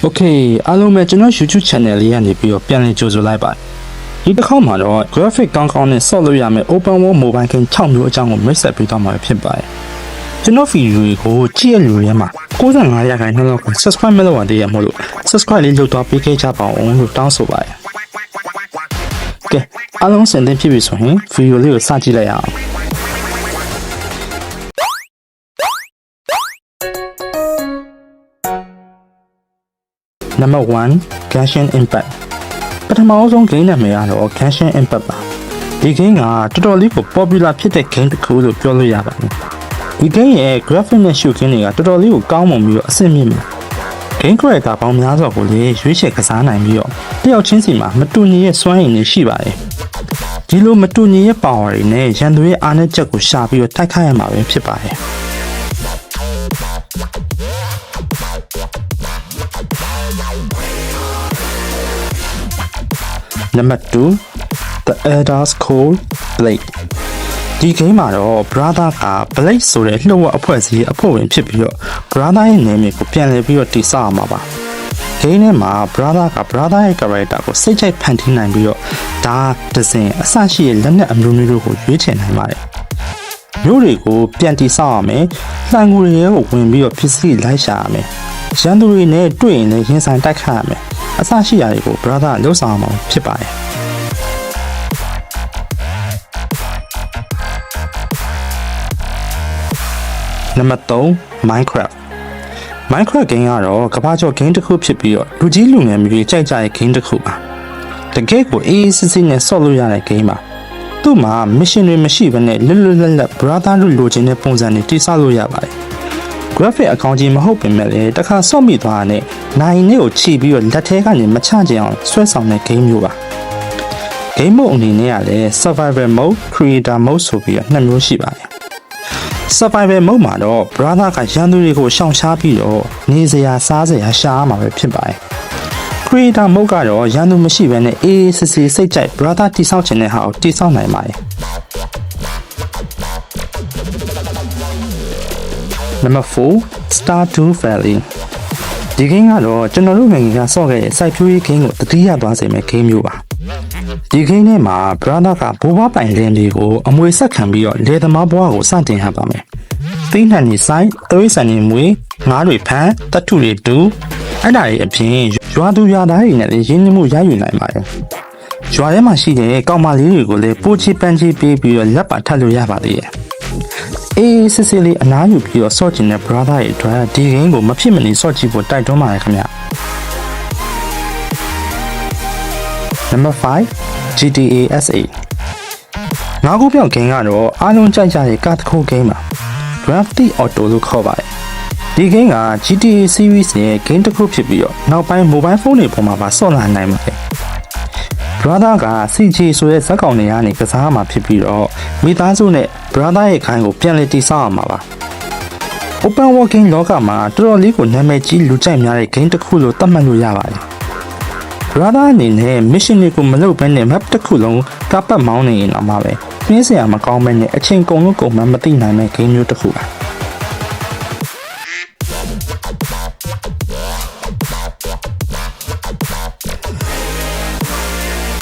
Okay အားလုံးပဲကျွန်တော် YouTube channel လေးကနေပြီးတော့ပြန်လည်ကြိုဆိုလိုက်ပါတယ်ဒီတစ်ခေါက်မှာတော့ graphic ကောင်းကောင်းနဲ့ဆော့လို့ရမယ် open world mobile game 6မျိုးအကြောင်းကိုမိတ်ဆက်ပေးသွားမှာဖြစ်ပါတယ်ကျွန်တော်ဗီဒီယိုကိုကြည့်ရလူတွေမှာ95ရာခိုင်နှုန်းလောက် subscribe မလုပ်ရသေးရမို့လို့ subscribe လေးလုပ်သွားပေးခဲ့ကြပါအောင်လို့တောင်းဆိုပါတယ်ကဲအားလုံးစင်သင့်ဖြစ်ပြီဆိုရင်ဗီဒီယိုလေးကိုစကြည့်လိုက်ရအောင်Number 1 Genshin Impact ပထမဆုံး game နာမည်ကတော့ Genshin Impact ပါဒီ game ကတော်တော်လေးကို popular ဖြစ်တဲ့ game တစ်ခုလို့ပြောလို့ရပါတယ်ဒီ game ရဲ့ graphic နဲ့ shooting တွေကတော်တော်လေးကိုကောင်းမွန်ပြီးတော့အဆင့်မြင့်တယ် game character ပေါင်းများစွာကိုလည်းရွေးချယ်ကစားနိုင်ပြီးတော့တယောက်ချင်းစီမှာမတူညီတဲ့စွမ်းရည်တွေရှိပါတယ်ဒီလိုမတူညီတဲ့ power တွေနဲ့ရန်သူရဲ့အားနည်းချက်ကိုရှာပြီးတော့တိုက်ခိုက်ရမှာပဲဖြစ်ပါတယ်Number 2 The Elder Scrolls Blade ဒီ game မှာတော့ brother က Blade ဆိုတဲ့လှုပ်ဝက်အဖွဲ့အစည်းအဖွဲ့ဝင်ဖြစ်ပြီးတော့ brother ရဲ့နာမည်ကိုပြန်လည်ပြီးတော့တည်ဆောက်ရမှာပါ game ထဲမှာ brother က brother ရဲ့ character ကိုစိတ်ကြိုက်ဖန်တီးနိုင်ပြီးတော့ဒါဒဇင်အဆရှိတဲ့လက်နက်အမျိုးမျိုးတို့ကိုရွေးချယ်နိုင်ပါတယ်မျိုးတွေကိုပြန်တည်ဆောက်ရမယ်လှန်ကူတွေကိုဝင်ပြီးတော့ဖြစ်စီလိုက်ရှာရမယ်ရန်သူတွေနဲ့တွေ့ရင်လည်းရင်ဆိုင်တိုက်ခတ်ရမယ်အဆရှိရာတွေကို brother လှုပ်ဆောင်အောင်ဖြစ်ပါတယ်Number 3 Minecraft Minecraft game ကတော့ကမ္ဘာကျော် game တစ်ခုဖြစ်ပြီးတော့လူကြီးလူငယ်မျိုးတွေကြိုက်ကြတဲ့ game တစ်ခုပါတကယ်ကိုအေးအေးစစ်စစ်နဲ့ဆော့လို့ရတဲ့ game ပါသူ့မှာ mission တွေမရှိဘဲနဲ့လွတ်လွတ်လပ်လပ် brother တို့လိုချင်တဲ့ပုံစံတွေတိစောက်လို့ရပါတယ် graphic အကောင့်ကြီးမဟုတ်ပေမဲ့လည်းတစ်ခါဆော့မိသွားတဲ့နိုင်နဲ့ကိုခြိပြီးတော့လက်ထဲကနေမချကြအောင်ဆွဲဆောင်တဲ့ game မျိုးပါ game mode အနေနဲ့ကလည်း survival mode creator mode ဆိုပြီးတော့နှစ်မျိုးရှိပါတယ် survival mode မှာတော့ brother ကရန်သူတွေကိုရှောင်ရှားပြီးတော့နေစရာစားစရာရှားမှာပဲဖြစ်ပါတယ် creator mode ကတော့ရန်သူမရှိဘဲနဲ့အေးစစ်စစ်စိတ်ကြိုက် brother တိဆောက်ခြင်းတဲ့ဟာကိုတိဆောက်နိုင်ပါတယ် Number 4 Stardew Valley ဒီ game ကတော့ကျွန်တော်တို့ငယ်ငယ်ကဆော့ခဲ့တဲ့ စိုက်ပျိုးရေး game ကိုတတိယသွားစေမယ့် game မျိုးပါဒီ game ထဲမှာ brother ကဘိုးဘွားပိုင်လင်းတွေကိုအမွေဆက်ခံပြီးတော့လေသမားဘွားကိုစတင်ရပါမယ်သီးနှံနေဆိုင်သွေးဆန်နေမွေငါးတွေဖမ်းတတ်ထုတွေတူအဲ့ဒါတွေအပြင်ရွာသူရွာသားတွေနဲ့ရင်းနှီးမှုရယူနိုင်ပါတယ်ရွာထဲမှာရှိတဲ့ကောင်မလေးတွေကိုလည်းပိုချီပန်းချီပေးပြီးတော့လက်ပါထပ်လို့ရပါသေးတယ်အေးစစ်စစ်လေးအနားယူပြီးတော့ဆော့ကျင်တဲ့ brother ရဲ့အတွက်ဒီ game ကိုမဖြစ်မနေဆော့ကြည့်ဖို့တိုက်တွန်းပါတယ်ခင်ဗျ Number 5 GTA SA နောက်ခုပြောင်း game ကတော့အားလုံးကြိုက်ကြတဲ့ကားတစ်ခု game ပါ Grand Theft Auto လို့ခေါ်ပါတယ်ဒီ game က GTA series ရဲ့ game တစ်ခုဖြစ်ပြီးတော့နောက်ပိုင်း mobile phone တွေပေါ်မှာပါဆော့လာနိုင်ပါတယ် brother က CJ ဆိုတဲ့ဇာတ်ကောင်တွေကနေကစားမှာဖြစ်ပြီးတော့မိသားစုနဲ့ brother ရဲ့ခိုင်းကိုပြန်လည်တည်ဆောက်ရမှာပါ Open World Game လောကမှာတော်တော်လေးကိုနာမည်ကြီးလူကြိုက်များတဲ့ game တစ်ခုလို့သတ်မှတ်လို့ရပါတယ် brother အနေနဲ့ mission တွေကိုမလုပ်ဘဲနဲ့ map တစ်ခုလုံးကားပတ်မောင်းနေရင်တော့မှပဲပြင်းစရာမကောင်းဘဲနဲ့အချိန်ကုန်လို့ကုန်မှမသိနိုင်တဲ့ game မျိုးတစ်ခုပါ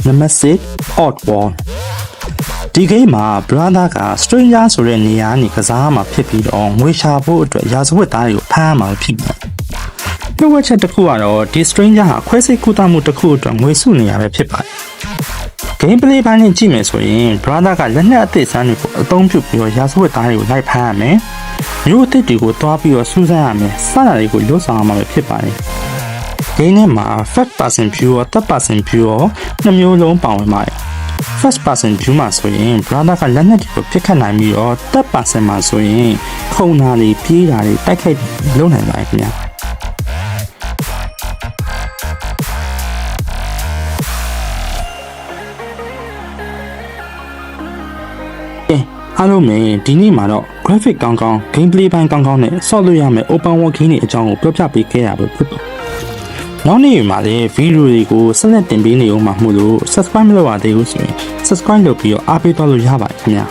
Number 6 Oddworld ဒီ game မှာ brother က stranger ဆိုတဲ့နေရာကနေကစားမှာဖြစ်ပြီးတော့ငွေရှာဖို့အတွက်ရာဇဝတ်သားတွေကိုဖမ်းရမှာဖြစ်တယ်။ပြောချက်တစ်ခုကတော့ဒီ stranger ဟာခွဲစိတ်ကုသမှုတစ်ခုအတွက်ငွေစုနေရပဲဖြစ်ပါတယ်။ gameplay ပိုင်းနဲ့ကြည့်မယ်ဆိုရင် brother ကလက်နက်အသစ်ဆန်းတွေကိုအသုံးပြုပြီးတော့ရာဇဝတ်သားတွေကိုလိုက်ဖမ်းရမယ်။မျိုးအသစ်တွေကိုတွားပြီးတော့စူးစမ်းရမယ်။စတာတွေကိုလွတ်ဆောင်ရမှာပဲဖြစ်ပါတယ်။ game ထဲမှာ first person view ရော third person view ရောနှစ်မျိုးလုံးပါဝင်ပါတယ် first person view မှာဆိုရင် brother ကလက်နက်တွေကိုပြစ်ခတ်နိုင်ပြီးတော့ third person မှာဆိုရင်ခုန်တာတွေပြေးတာတွေတိုက်ခိုက်လုပ်နိုင်ပါတယ်ခင်ဗျာအားလုံးပဲဒီနေ့မှာတော့ graphic ကောင်းကောင်း gameplay ပိုင်းကောင်းကောင်းနဲ့ဆော့လို့ရမယ့် open world game တွေအကြောင်းကိုပြောပြပေးခဲ့ရလို့ဖြစ်ပါတယ်နောက်နေ့မှာလည်းဗီဒီယိုတွေကိုဆက်လက်တင်ပေးနေအောင်မှာမို့လို့ subscribe မလုပ်ရသေးဘူးဆိုရင် subscribe လုပ်ပြီးတော့အားပေးသွားလို့ရပါတယ်ခင်ဗျာ